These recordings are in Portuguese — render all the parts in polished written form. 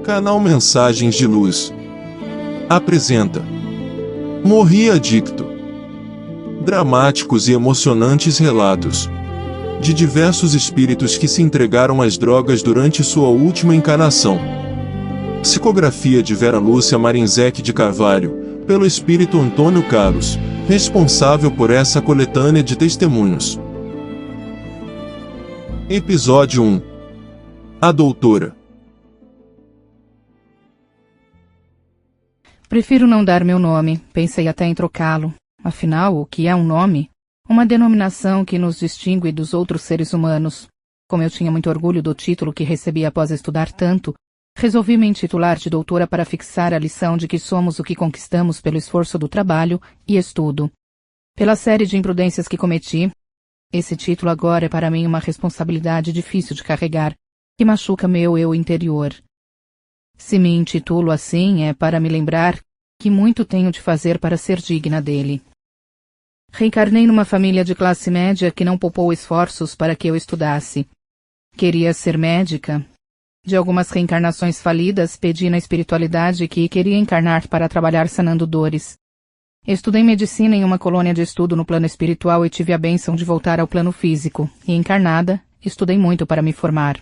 Canal Mensagens de Luz apresenta Morri Adicto. Dramáticos e emocionantes relatos de diversos espíritos que se entregaram às drogas durante sua última encarnação. Psicografia de Vera Lúcia Marinzec de Carvalho, pelo espírito Antônio Carlos, responsável por essa coletânea de testemunhos. Episódio 1. A Doutora. Prefiro não dar meu nome, pensei até em trocá-lo. Afinal, o que é um nome? Uma denominação que nos distingue dos outros seres humanos. Como eu tinha muito orgulho do título que recebi após estudar tanto, resolvi me intitular de doutora para fixar a lição de que somos o que conquistamos pelo esforço do trabalho e estudo. Pela série de imprudências que cometi, esse título agora é para mim uma responsabilidade difícil de carregar, que machuca meu eu interior. Se me intitulo assim, é para me lembrar que muito tenho de fazer para ser digna dele. Reencarnei numa família de classe média que não poupou esforços para que eu estudasse. Queria ser médica. De algumas reencarnações falidas, pedi na espiritualidade que queria encarnar para trabalhar sanando dores. Estudei medicina em uma colônia de estudo no plano espiritual e tive a bênção de voltar ao plano físico, e encarnada, estudei muito para me formar.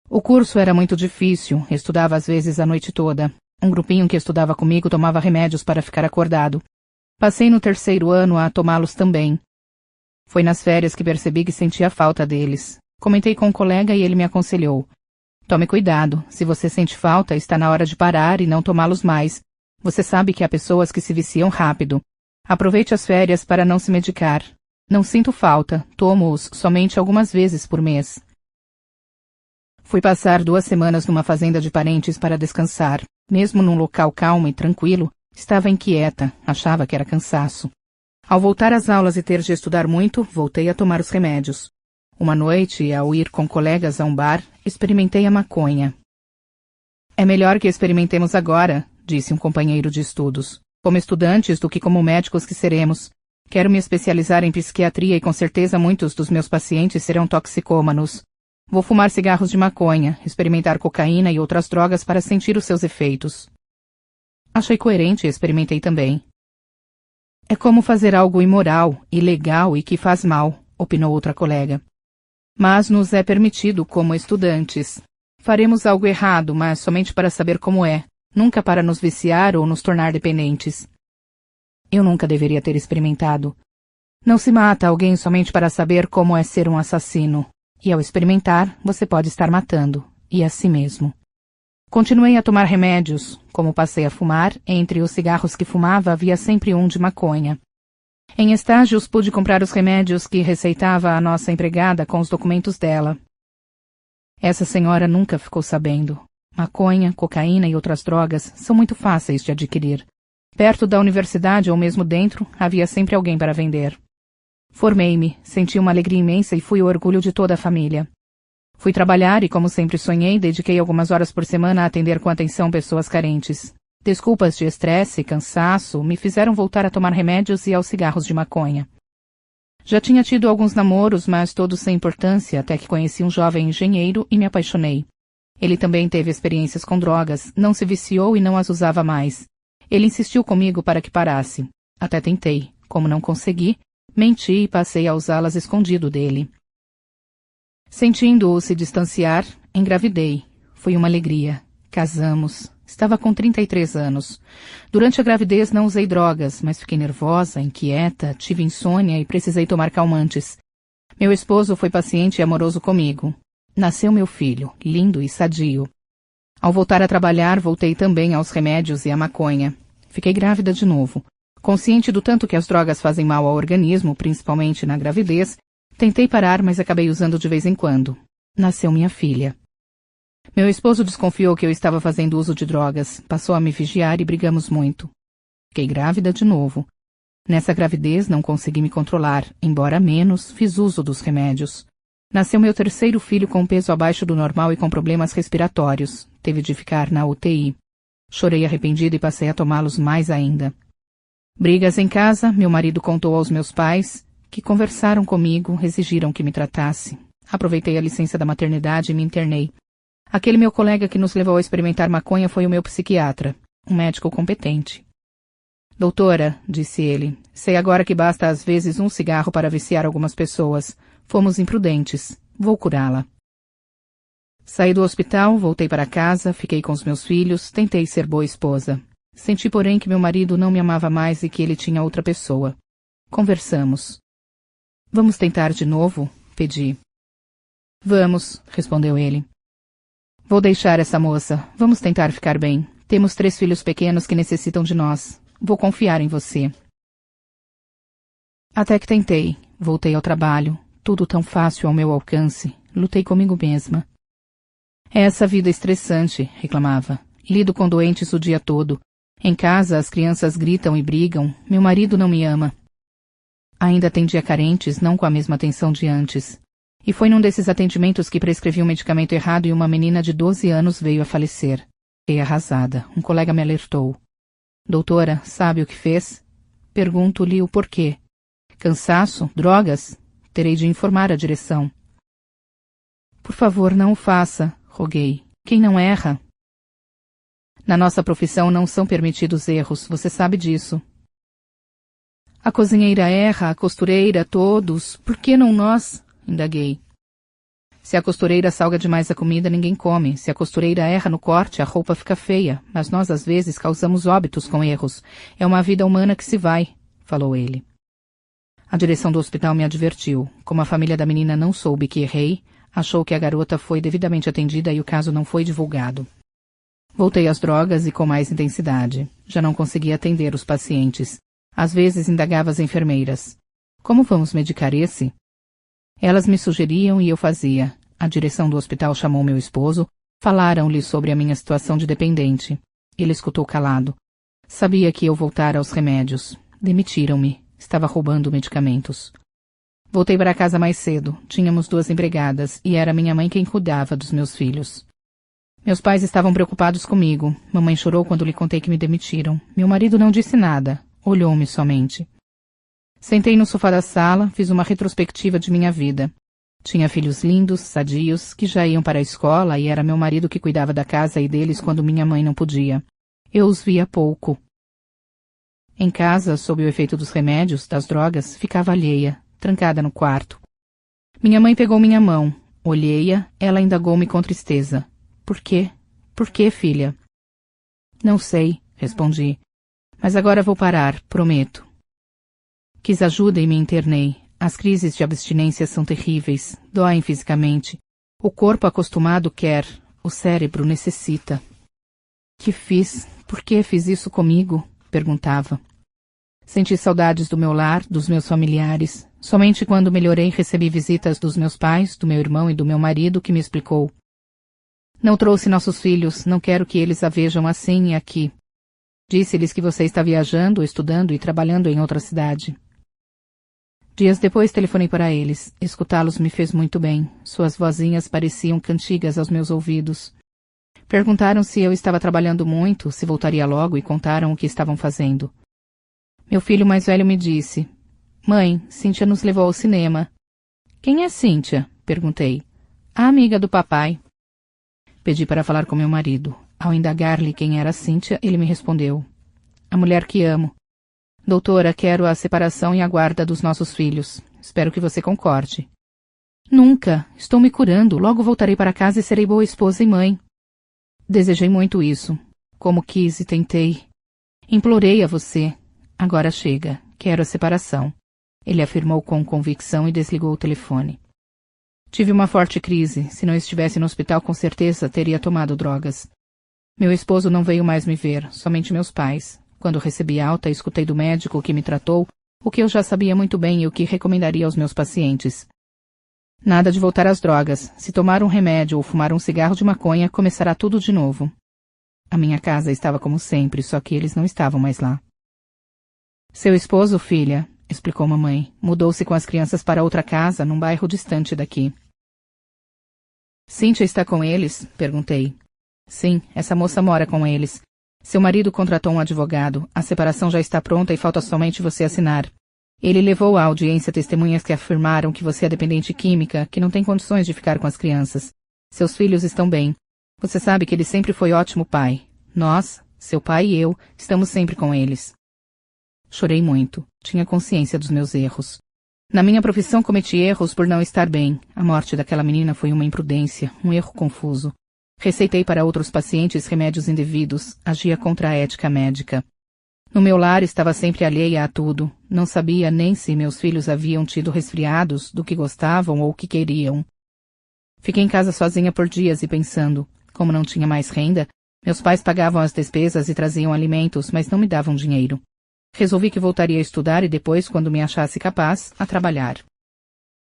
O curso era muito difícil, estudava às vezes a noite toda. Um grupinho que estudava comigo tomava remédios para ficar acordado. Passei no 3º ano a tomá-los também. Foi nas férias que percebi que sentia falta deles. Comentei com um colega e ele me aconselhou. Tome cuidado, se você sente falta, está na hora de parar e não tomá-los mais. Você sabe que há pessoas que se viciam rápido. Aproveite as férias para não se medicar. Não sinto falta, tomo-os somente algumas vezes por mês. Fui passar 2 semanas numa fazenda de parentes para descansar. Mesmo num local calmo e tranquilo, estava inquieta, achava que era cansaço. Ao voltar às aulas e ter de estudar muito, voltei a tomar os remédios. Uma noite, ao ir com colegas a um bar, experimentei a maconha. É melhor que experimentemos agora, disse um companheiro de estudos. Como estudantes do que como médicos que seremos. Quero me especializar em psiquiatria e com certeza muitos dos meus pacientes serão toxicômanos. Vou fumar cigarros de maconha, experimentar cocaína e outras drogas para sentir os seus efeitos. Achei coerente e experimentei também. É como fazer algo imoral, ilegal e que faz mal, opinou outra colega. Mas nos é permitido como estudantes. Faremos algo errado, mas somente para saber como é, nunca para nos viciar ou nos tornar dependentes. Eu nunca deveria ter experimentado. Não se mata alguém somente para saber como é ser um assassino. E ao experimentar, você pode estar matando, e a si mesmo. Continuei a tomar remédios. Como passei a fumar, entre os cigarros que fumava havia sempre um de maconha. Em estágios pude comprar os remédios que receitava a nossa empregada com os documentos dela. Essa senhora nunca ficou sabendo. Maconha, cocaína e outras drogas são muito fáceis de adquirir. Perto da universidade ou mesmo dentro, havia sempre alguém para vender. Formei-me, senti uma alegria imensa e fui o orgulho de toda a família. Fui trabalhar e, como sempre sonhei, dediquei algumas horas por semana a atender com atenção pessoas carentes. Desculpas de estresse e cansaço me fizeram voltar a tomar remédios e aos cigarros de maconha. Já tinha tido alguns namoros, mas todos sem importância, até que conheci um jovem engenheiro e me apaixonei. Ele também teve experiências com drogas, não se viciou e não as usava mais. Ele insistiu comigo para que parasse. Até tentei. Como não consegui, menti e passei a usá-las escondido dele. Sentindo-o se distanciar, engravidei. Foi uma alegria. Casamos. Estava com 33 anos. Durante a gravidez não usei drogas, mas fiquei nervosa, inquieta, tive insônia e precisei tomar calmantes. Meu esposo foi paciente e amoroso comigo. Nasceu meu filho, lindo e sadio. Ao voltar a trabalhar, voltei também aos remédios e à maconha. Fiquei grávida de novo. Consciente do tanto que as drogas fazem mal ao organismo, principalmente na gravidez, tentei parar, mas acabei usando de vez em quando. Nasceu minha filha. Meu esposo desconfiou que eu estava fazendo uso de drogas, passou a me vigiar e brigamos muito. Fiquei grávida de novo. Nessa gravidez não consegui me controlar, embora menos, fiz uso dos remédios. Nasceu meu 3º filho com peso abaixo do normal e com problemas respiratórios. Teve de ficar na UTI. Chorei arrependido e passei a tomá-los mais ainda. Brigas em casa, meu marido contou aos meus pais, que conversaram comigo, exigiram que me tratasse. Aproveitei a licença da maternidade e me internei. Aquele meu colega que nos levou a experimentar maconha foi o meu psiquiatra, um médico competente. Doutora, disse ele, sei agora que basta às vezes um cigarro para viciar algumas pessoas. Fomos imprudentes. Vou curá-la. Saí do hospital, voltei para casa, fiquei com os meus filhos, tentei ser boa esposa. Senti, porém, que meu marido não me amava mais e que ele tinha outra pessoa. Conversamos. Vamos tentar de novo? Pedi. Vamos, respondeu ele. Vou deixar essa moça. Vamos tentar ficar bem. Temos 3 filhos pequenos que necessitam de nós. Vou confiar em você. Até que tentei. Voltei ao trabalho. Tudo tão fácil ao meu alcance. Lutei comigo mesma. É essa vida estressante, reclamava. Lido com doentes o dia todo. Em casa, as crianças gritam e brigam. Meu marido não me ama. Ainda atendia carentes, não com a mesma atenção de antes. E foi num desses atendimentos que prescrevi um medicamento errado e uma menina de 12 anos veio a falecer. Fiquei arrasada. Um colega me alertou. Doutora, sabe o que fez? Pergunto-lhe o porquê. Cansaço? Drogas? Terei de informar a direção. Por favor, não o faça, roguei. Quem não erra? Na nossa profissão não são permitidos erros, você sabe disso. A cozinheira erra, a costureira, todos. Por que não nós? Indaguei. Se a costureira salga demais a comida, ninguém come. Se a costureira erra no corte, a roupa fica feia. Mas nós, às vezes, causamos óbitos com erros. É uma vida humana que se vai, falou ele. A direção do hospital me advertiu. Como a família da menina não soube que errei, achou que a garota foi devidamente atendida e o caso não foi divulgado. Voltei às drogas e com mais intensidade. Já não conseguia atender os pacientes. Às vezes indagava as enfermeiras. Como vamos medicar esse? Elas me sugeriam e eu fazia. A direção do hospital chamou meu esposo. Falaram-lhe sobre a minha situação de dependente. Ele escutou calado. Sabia que eu voltara aos remédios. Demitiram-me. Estava roubando medicamentos. Voltei para casa mais cedo. Tínhamos 2 empregadas e era minha mãe quem cuidava dos meus filhos. Meus pais estavam preocupados comigo. Mamãe chorou quando lhe contei que me demitiram. Meu marido não disse nada. Olhou-me somente. Sentei no sofá da sala, fiz uma retrospectiva de minha vida. Tinha filhos lindos, sadios, que já iam para a escola e era meu marido que cuidava da casa e deles quando minha mãe não podia. Eu os via pouco. Em casa, sob o efeito dos remédios, das drogas, ficava alheia, trancada no quarto. Minha mãe pegou minha mão. Olhei-a, ela indagou-me com tristeza. Por quê? Por quê, filha? Não sei, respondi. Mas agora vou parar, prometo. Quis ajuda e me internei. As crises de abstinência são terríveis, doem fisicamente. O corpo acostumado quer, o cérebro necessita. Que fiz? Por que fiz isso comigo? Perguntava. Senti saudades do meu lar, dos meus familiares. Somente quando melhorei recebi visitas dos meus pais, do meu irmão e do meu marido, que me explicou. Não trouxe nossos filhos, não quero que eles a vejam assim e aqui. Disse-lhes que você está viajando, estudando e trabalhando em outra cidade. Dias depois telefonei para eles. Escutá-los me fez muito bem. Suas vozinhas pareciam cantigas aos meus ouvidos. Perguntaram se eu estava trabalhando muito, se voltaria logo e contaram o que estavam fazendo. Meu filho mais velho me disse. Mãe, Cíntia nos levou ao cinema. Quem é Cíntia? Perguntei. A amiga do papai. Pedi para falar com meu marido. Ao indagar-lhe quem era Cíntia, ele me respondeu. A mulher que amo. Doutora, quero a separação e a guarda dos nossos filhos. Espero que você concorde. Nunca. Estou me curando. Logo voltarei para casa e serei boa esposa e mãe. Desejei muito isso. Como quis e tentei. Implorei a você. Agora chega. Quero a separação. Ele afirmou com convicção e desligou o telefone. Tive uma forte crise. Se não estivesse no hospital, com certeza teria tomado drogas. Meu esposo não veio mais me ver, somente meus pais. Quando recebi alta, escutei do médico que me tratou o que eu já sabia muito bem e o que recomendaria aos meus pacientes. Nada de voltar às drogas. Se tomar um remédio ou fumar um cigarro de maconha, começará tudo de novo. A minha casa estava como sempre, só que eles não estavam mais lá. Seu esposo, filha, explicou mamãe, mudou-se com as crianças para outra casa, num bairro distante daqui. Cíntia está com eles? Perguntei. Sim, essa moça mora com eles. Seu marido contratou um advogado. A separação já está pronta e falta somente você assinar. Ele levou à audiência testemunhas que afirmaram que você é dependente química, que não tem condições de ficar com as crianças. Seus filhos estão bem. Você sabe que ele sempre foi ótimo pai. Nós, seu pai e eu, estamos sempre com eles. Chorei muito. Tinha consciência dos meus erros. Na minha profissão cometi erros por não estar bem. A morte daquela menina foi uma imprudência, um erro confuso. Receitei para outros pacientes remédios indevidos, agia contra a ética médica. No meu lar estava sempre alheia a tudo. Não sabia nem se meus filhos haviam tido resfriados, do que gostavam ou o que queriam. Fiquei em casa sozinha por dias e pensando, como não tinha mais renda, meus pais pagavam as despesas e traziam alimentos, mas não me davam dinheiro. Resolvi que voltaria a estudar e depois, quando me achasse capaz, a trabalhar.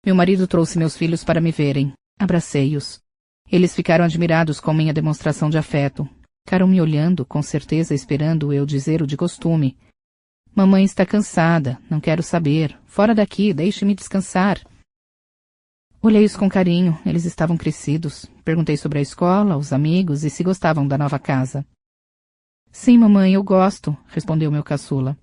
Meu marido trouxe meus filhos para me verem. Abracei-os. Eles ficaram admirados com minha demonstração de afeto. Ficaram me olhando, com certeza esperando eu dizer o de costume. Mamãe está cansada, não quero saber. Fora daqui, deixe-me descansar. Olhei-os com carinho, eles estavam crescidos. Perguntei sobre a escola, os amigos e se gostavam da nova casa. Sim, mamãe, eu gosto, respondeu meu caçula.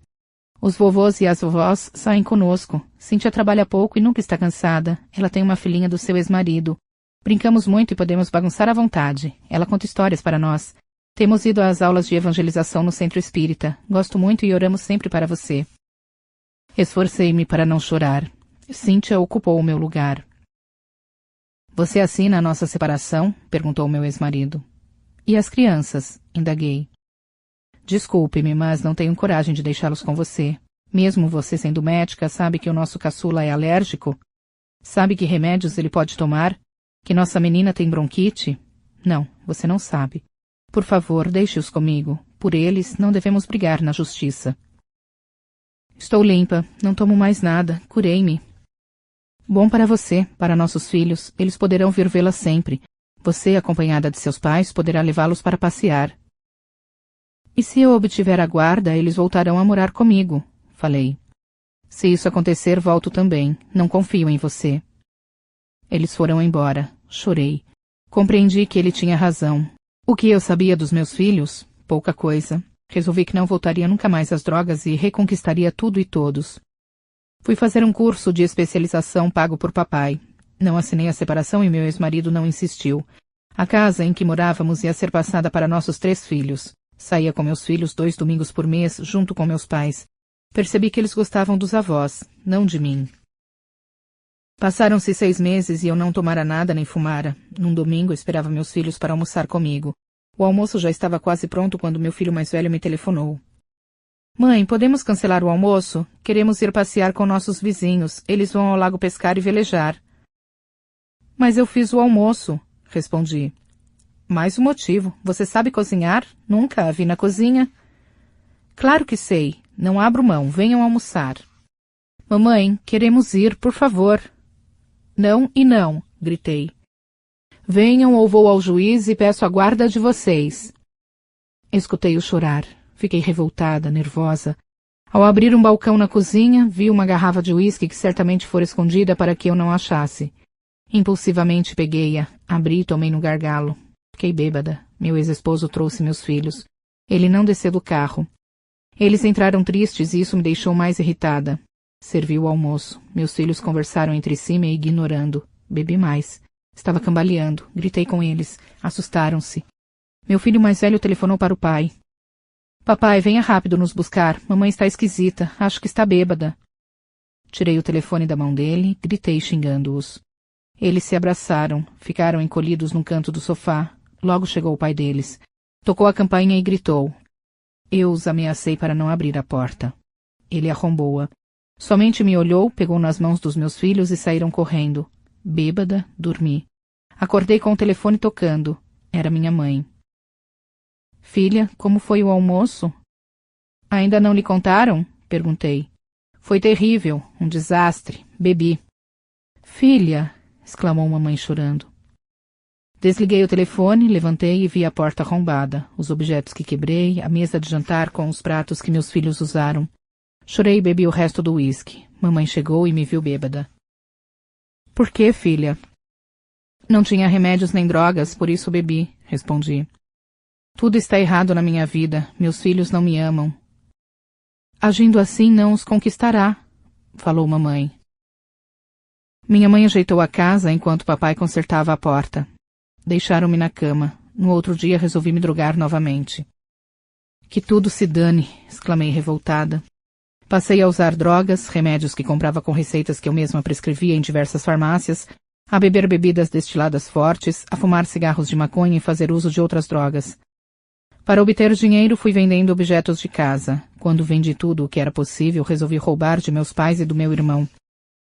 Os vovôs e as vovós saem conosco. Cíntia trabalha pouco e nunca está cansada. Ela tem uma filhinha do seu ex-marido. Brincamos muito e podemos bagunçar à vontade. Ela conta histórias para nós. Temos ido às aulas de evangelização no centro espírita. Gosto muito e oramos sempre para você. Esforcei-me para não chorar. Cíntia ocupou o meu lugar. Você assina a nossa separação? Perguntou meu ex-marido. E as crianças? Indaguei. Desculpe-me, mas não tenho coragem de deixá-los com você. Mesmo você sendo médica, sabe que o nosso caçula é alérgico? Sabe que remédios ele pode tomar? Que nossa menina tem bronquite? Não, você não sabe. Por favor, deixe-os comigo. Por eles, não devemos brigar na justiça. Estou limpa, não tomo mais nada, curei-me. Bom para você, para nossos filhos, eles poderão vir vê-la sempre. Você, acompanhada de seus pais, poderá levá-los para passear. E se eu obtiver a guarda, eles voltarão a morar comigo, falei. Se isso acontecer, volto também. Não confio em você. Eles foram embora. Chorei. Compreendi que ele tinha razão. O que eu sabia dos meus filhos? Pouca coisa. Resolvi que não voltaria nunca mais às drogas e reconquistaria tudo e todos. Fui fazer um curso de especialização pago por papai. Não assinei a separação e meu ex-marido não insistiu. A casa em que morávamos ia ser passada para nossos 3 filhos. Saía com meus filhos 2 domingos por mês, junto com meus pais. Percebi que eles gostavam dos avós, não de mim. Passaram-se 6 meses e eu não tomara nada nem fumara. Num domingo, esperava meus filhos para almoçar comigo. O almoço já estava quase pronto quando meu filho mais velho me telefonou. Mãe, podemos cancelar o almoço? Queremos ir passear com nossos vizinhos. Eles vão ao lago pescar e velejar. Mas eu fiz o almoço, respondi. Mais um motivo. Você sabe cozinhar? Nunca a vi na cozinha. Claro que sei. Não abro mão. Venham almoçar. Mamãe, queremos ir, por favor. Não e não, gritei. Venham ou vou ao juiz e peço a guarda de vocês. Escutei-o chorar. Fiquei revoltada, nervosa. Ao abrir um balcão na cozinha, vi uma garrafa de uísque que certamente fora escondida para que eu não achasse. Impulsivamente peguei-a, abri e tomei no gargalo. Fiquei bêbada. Meu ex-esposo trouxe meus filhos. Ele não desceu do carro. Eles entraram tristes e isso me deixou mais irritada. Servi o almoço. Meus filhos conversaram entre si me ignorando. Bebi mais. Estava cambaleando. Gritei com eles. Assustaram-se. Meu filho mais velho telefonou para o pai. Papai, venha rápido nos buscar. Mamãe está esquisita. Acho que está bêbada. Tirei o telefone da mão dele e gritei xingando-os. Eles se abraçaram. Ficaram encolhidos num canto do sofá. Logo chegou o pai deles. Tocou a campainha e gritou. Eu os ameacei para não abrir a porta. Ele arrombou-a. Somente me olhou, pegou nas mãos dos meus filhos e saíram correndo. Bêbada, dormi. Acordei com o telefone tocando. Era minha mãe. Filha, como foi o almoço? Ainda não lhe contaram? Perguntei. Foi terrível, um desastre. Bebi. Filha, exclamou mamãe chorando. Desliguei o telefone, levantei e vi a porta arrombada, os objetos que quebrei, a mesa de jantar com os pratos que meus filhos usaram. Chorei e bebi o resto do uísque. Mamãe chegou e me viu bêbada. Por que, filha? Não tinha remédios nem drogas, por isso bebi, respondi. Tudo está errado na minha vida. Meus filhos não me amam. Agindo assim não os conquistará, falou mamãe. Minha mãe ajeitou a casa enquanto papai consertava a porta. Deixaram-me na cama. No outro dia resolvi me drogar novamente. Que tudo se dane, exclamei revoltada. Passei a usar drogas, remédios que comprava com receitas que eu mesma prescrevia em diversas farmácias, a beber bebidas destiladas fortes, a fumar cigarros de maconha e fazer uso de outras drogas. Para obter dinheiro, fui vendendo objetos de casa. Quando vendi tudo o que era possível, resolvi roubar de meus pais e do meu irmão.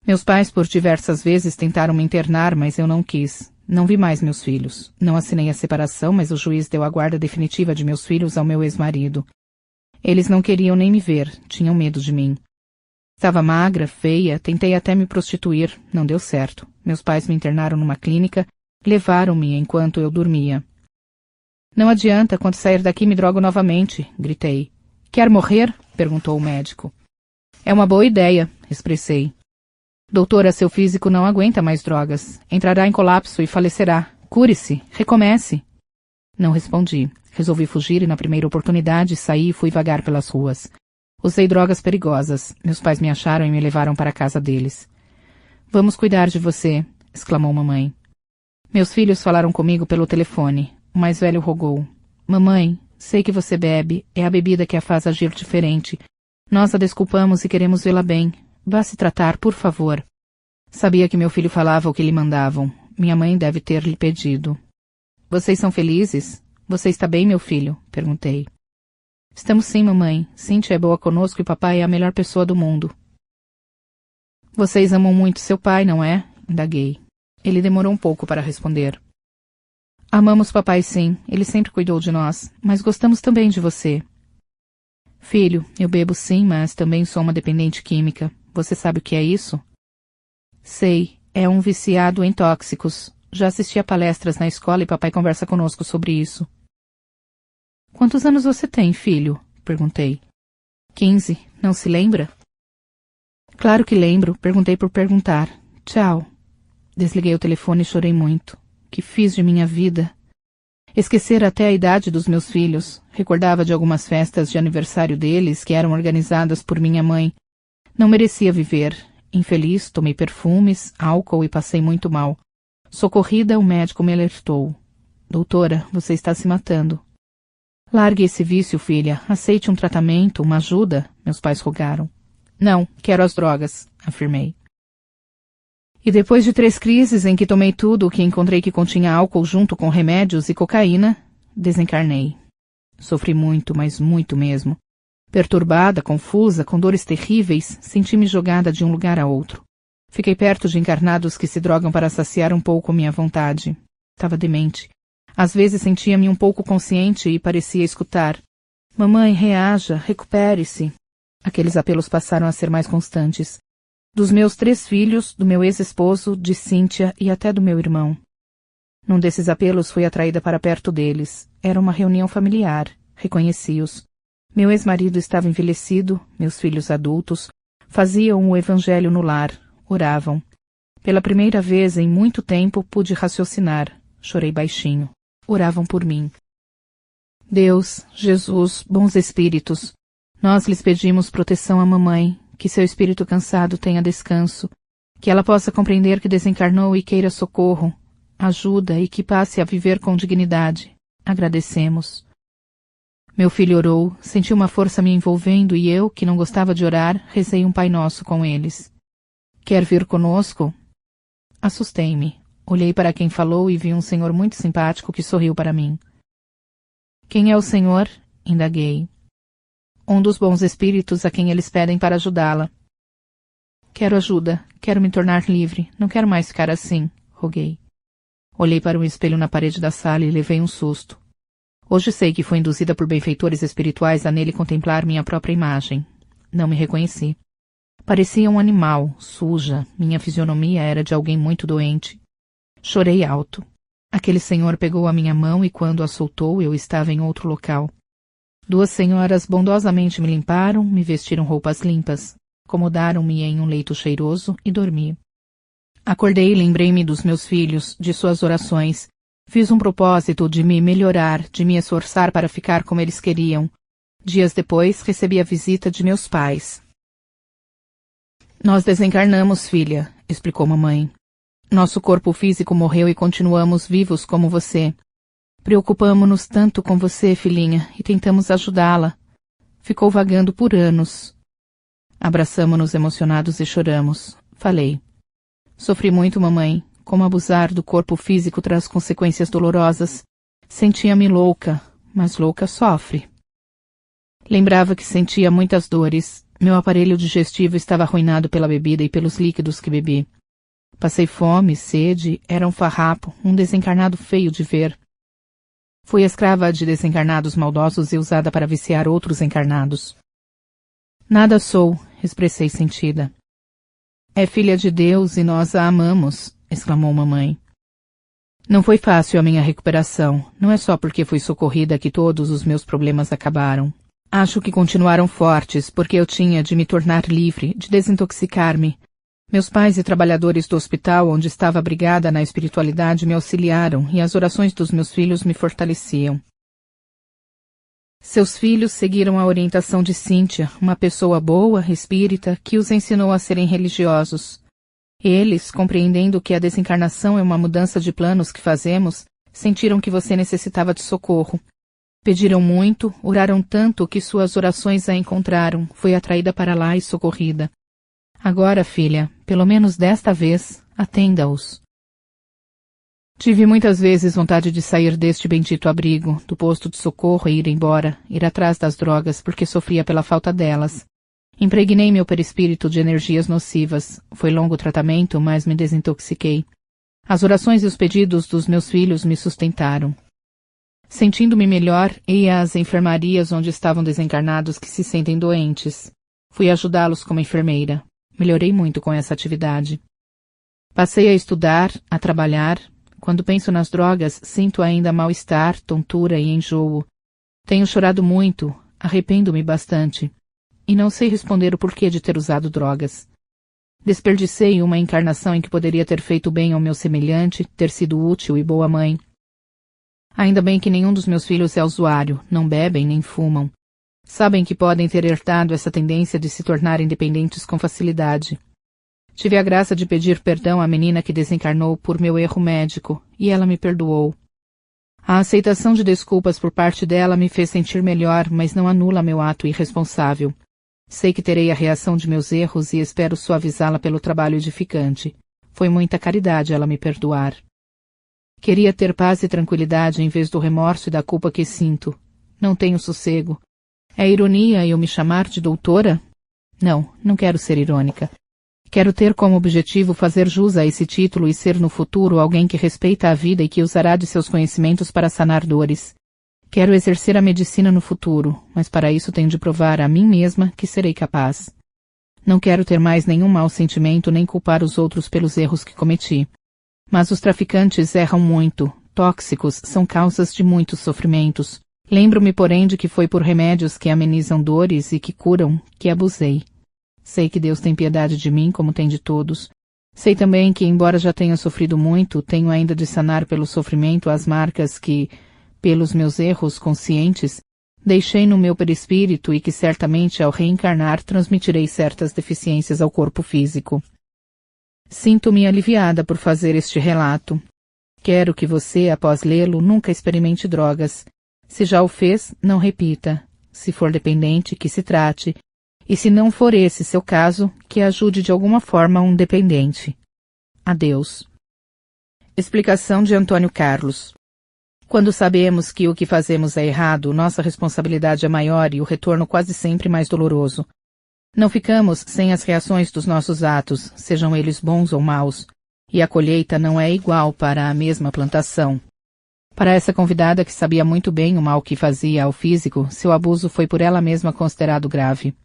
Meus pais por diversas vezes tentaram me internar, mas eu não quis. Não vi mais meus filhos. Não assinei a separação, mas o juiz deu a guarda definitiva de meus filhos ao meu ex-marido. Eles não queriam nem me ver, tinham medo de mim. Estava magra, feia, tentei até me prostituir, não deu certo. Meus pais me internaram numa clínica, levaram-me enquanto eu dormia. Não adianta, quando sair daqui me drogo novamente, gritei. Quer morrer? Perguntou o médico. É uma boa ideia, expressei. Doutora, seu físico não aguenta mais drogas. Entrará em colapso e falecerá. Cure-se, recomece. Não respondi. Resolvi fugir e na primeira oportunidade saí e fui vagar pelas ruas. Usei drogas perigosas. Meus pais me acharam e me levaram para a casa deles. Vamos cuidar de você, exclamou mamãe. Meus filhos falaram comigo pelo telefone. O mais velho rogou. Mamãe, sei que você bebe. É a bebida que a faz agir diferente. Nós a desculpamos e queremos vê-la bem. Vá se tratar, por favor. Sabia que meu filho falava o que lhe mandavam. Minha mãe deve ter lhe pedido. Vocês são felizes? Você está bem, meu filho? Perguntei. Estamos sim, mamãe. Cíntia é boa conosco e papai é a melhor pessoa do mundo. Vocês amam muito seu pai, não é? Indaguei. Ele demorou um pouco para responder. Amamos papai sim, ele sempre cuidou de nós, mas gostamos também de você. Filho, eu bebo sim, mas também sou uma dependente química. Você sabe o que é isso? Sei, é um viciado em tóxicos. Já assisti a palestras na escola e papai conversa conosco sobre isso. Quantos anos você tem, filho? Perguntei. 15, não se lembra? Claro que lembro, perguntei por perguntar. Tchau. Desliguei o telefone e chorei muito. Que fiz de minha vida? Esquecera até a idade dos meus filhos. Recordava de algumas festas de aniversário deles que eram organizadas por minha mãe. Não merecia viver. Infeliz, tomei perfumes, álcool e passei muito mal. Socorrida, o médico me alertou. Doutora, você está se matando. Largue esse vício, filha. Aceite um tratamento, uma ajuda, meus pais rogaram. Não, quero as drogas, afirmei. E depois de 3 crises em que tomei tudo o que encontrei que continha álcool junto com remédios e cocaína, desencarnei. Sofri muito, mas muito mesmo. Perturbada, confusa, com dores terríveis, senti-me jogada de um lugar a outro. Fiquei perto de encarnados que se drogam para saciar um pouco minha vontade. Estava demente. Às vezes sentia-me um pouco consciente e parecia escutar. Mamãe, reaja, recupere-se. Aqueles apelos passaram a ser mais constantes. Dos meus 3 filhos, do meu ex-esposo, de Cíntia e até do meu irmão. Num desses apelos fui atraída para perto deles. Era uma reunião familiar. Reconheci-os. Meu ex-marido estava envelhecido, meus filhos adultos, faziam o evangelho no lar, oravam. Pela primeira vez em muito tempo pude raciocinar. Chorei baixinho. Oravam por mim. Deus, Jesus, bons espíritos, nós lhes pedimos proteção à mamãe, que seu espírito cansado tenha descanso, que ela possa compreender que desencarnou e queira socorro, ajuda e que passe a viver com dignidade. Agradecemos. Meu filho orou, senti uma força me envolvendo e eu, que não gostava de orar, rezei um Pai Nosso com eles. Quer vir conosco? Assustei-me. Olhei para quem falou e vi um senhor muito simpático que sorriu para mim. Quem é o senhor? Indaguei. Um dos bons espíritos a quem eles pedem para ajudá-la. Quero ajuda, quero me tornar livre, não quero mais ficar assim, roguei. Olhei para um espelho na parede da sala e levei um susto. Hoje sei que fui induzida por benfeitores espirituais a nele contemplar minha própria imagem. Não me reconheci. Parecia um animal, suja, minha fisionomia era de alguém muito doente. Chorei alto. Aquele senhor pegou a minha mão e quando a soltou eu estava em outro local. 2 senhoras bondosamente me limparam, me vestiram roupas limpas, acomodaram-me em um leito cheiroso e dormi. Acordei e lembrei-me dos meus filhos, de suas orações. Fiz um propósito de me melhorar, de me esforçar para ficar como eles queriam. Dias depois, recebi a visita de meus pais. Nós desencarnamos, filha, explicou mamãe. Nosso corpo físico morreu e continuamos vivos como você. Preocupamo-nos tanto com você, filhinha, e tentamos ajudá-la. Ficou vagando por anos. Abraçamo-nos emocionados e choramos. Falei. Sofri muito, mamãe. Como abusar do corpo físico traz consequências dolorosas. Sentia-me louca, mas louca sofre. Lembrava que sentia muitas dores. Meu aparelho digestivo estava arruinado pela bebida e pelos líquidos que bebi. Passei fome, sede, era um farrapo, um desencarnado feio de ver. Fui escrava de desencarnados maldosos e usada para viciar outros encarnados. Nada sou, expressei sentida. É filha de Deus e nós a amamos, exclamou mamãe. Não foi fácil a minha recuperação. Não é só porque fui socorrida que todos os meus problemas acabaram. Acho que continuaram fortes, porque eu tinha de me tornar livre, de desintoxicar-me. Meus pais e trabalhadores do hospital onde estava abrigada na espiritualidade me auxiliaram e as orações dos meus filhos me fortaleciam. Seus filhos seguiram a orientação de Cíntia, uma pessoa boa, espírita, que os ensinou a serem religiosos. Eles, compreendendo que a desencarnação é uma mudança de planos que fazemos, sentiram que você necessitava de socorro. Pediram muito, oraram tanto que suas orações a encontraram, foi atraída para lá e socorrida. Agora, filha, pelo menos desta vez, atenda-os. Tive muitas vezes vontade de sair deste bendito abrigo, do posto de socorro e ir embora, ir atrás das drogas, porque sofria pela falta delas. Impregnei meu perispírito de energias nocivas. Foi longo o tratamento, mas me desintoxiquei. As orações e os pedidos dos meus filhos me sustentaram. Sentindo-me melhor, ia às enfermarias onde estavam desencarnados que se sentem doentes. Fui ajudá-los como enfermeira. Melhorei muito com essa atividade. Passei a estudar, a trabalhar. Quando penso nas drogas, sinto ainda mal-estar, tontura e enjoo. Tenho chorado muito, arrependo-me bastante. E não sei responder o porquê de ter usado drogas. Desperdicei uma encarnação em que poderia ter feito bem ao meu semelhante, ter sido útil e boa mãe. Ainda bem que nenhum dos meus filhos é usuário, não bebem nem fumam. Sabem que podem ter herdado essa tendência de se tornarem dependentes com facilidade. Tive a graça de pedir perdão à menina que desencarnou por meu erro médico, e ela me perdoou. A aceitação de desculpas por parte dela me fez sentir melhor, mas não anula meu ato irresponsável. Sei que terei a reação de meus erros e espero suavizá-la pelo trabalho edificante. Foi muita caridade ela me perdoar. Queria ter paz e tranquilidade em vez do remorso e da culpa que sinto. Não tenho sossego. É ironia eu me chamar de doutora? Não, não quero ser irônica. Quero ter como objetivo fazer jus a esse título e ser no futuro alguém que respeita a vida e que usará de seus conhecimentos para sanar dores. Quero exercer a medicina no futuro, mas para isso tenho de provar a mim mesma que serei capaz. Não quero ter mais nenhum mau sentimento nem culpar os outros pelos erros que cometi. Mas os traficantes erram muito, tóxicos, são causas de muitos sofrimentos. Lembro-me, porém, de que foi por remédios que amenizam dores e que curam, que abusei. Sei que Deus tem piedade de mim, como tem de todos. Sei também que, embora já tenha sofrido muito, tenho ainda de sanar pelo sofrimento as marcas que, pelos meus erros conscientes, deixei no meu perispírito e que certamente, ao reencarnar, transmitirei certas deficiências ao corpo físico. Sinto-me aliviada por fazer este relato. Quero que você, após lê-lo, nunca experimente drogas. Se já o fez, não repita. Se for dependente, que se trate. E se não for esse seu caso, que ajude de alguma forma um dependente. Adeus. Explicação de Antônio Carlos. Quando sabemos que o que fazemos é errado, nossa responsabilidade é maior e o retorno quase sempre mais doloroso. Não ficamos sem as reações dos nossos atos, sejam eles bons ou maus, e a colheita não é igual para a mesma plantação. Para essa convidada que sabia muito bem o mal que fazia ao físico, seu abuso foi por ela mesma considerado grave.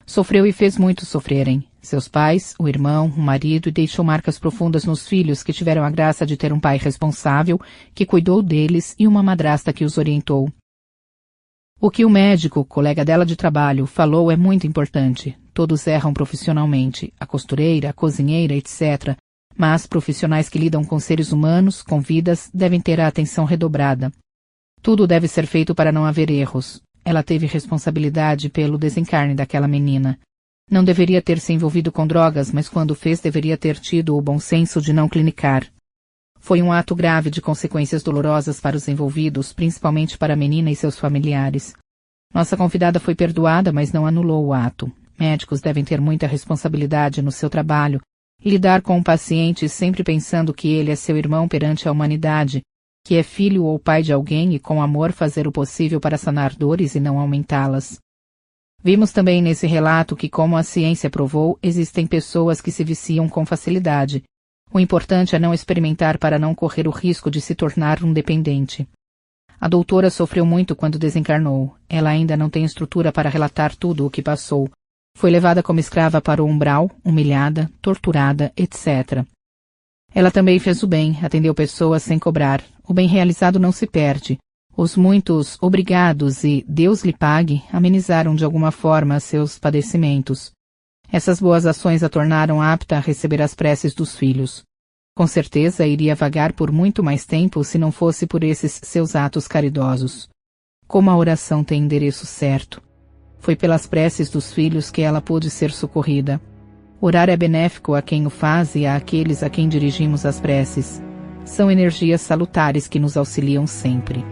Sofreu e fez muitos sofrerem. Seus pais, o irmão, o marido, e deixou marcas profundas nos filhos que tiveram a graça de ter um pai responsável, que cuidou deles, e uma madrasta que os orientou. O que o médico, colega dela de trabalho, falou é muito importante. Todos erram profissionalmente, a costureira, a cozinheira, etc., Mas profissionais que lidam com seres humanos, com vidas, devem ter a atenção redobrada. Tudo deve ser feito para não haver erros. Ela teve responsabilidade pelo desencarne daquela menina. Não deveria ter se envolvido com drogas, mas quando fez deveria ter tido o bom senso de não clinicar. Foi um ato grave de consequências dolorosas para os envolvidos, principalmente para a menina e seus familiares. Nossa convidada foi perdoada, mas não anulou o ato. Médicos devem ter muita responsabilidade no seu trabalho e lidar com o paciente sempre pensando que ele é seu irmão perante a humanidade, que é filho ou pai de alguém e com amor fazer o possível para sanar dores e não aumentá-las. Vimos também nesse relato que, como a ciência provou, existem pessoas que se viciam com facilidade. O importante é não experimentar para não correr o risco de se tornar um dependente. A doutora sofreu muito quando desencarnou. Ela ainda não tem estrutura para relatar tudo o que passou. Foi levada como escrava para o umbral, humilhada, torturada, etc. Ela também fez o bem, atendeu pessoas sem cobrar. O bem realizado não se perde. Os muitos obrigados e Deus lhe pague amenizaram de alguma forma seus padecimentos. Essas boas ações a tornaram apta a receber as preces dos filhos. Com certeza iria vagar por muito mais tempo se não fosse por esses seus atos caridosos. Como a oração tem endereço certo. Foi pelas preces dos filhos que ela pôde ser socorrida. Orar é benéfico a quem o faz e àqueles a quem dirigimos as preces. São energias salutares que nos auxiliam sempre.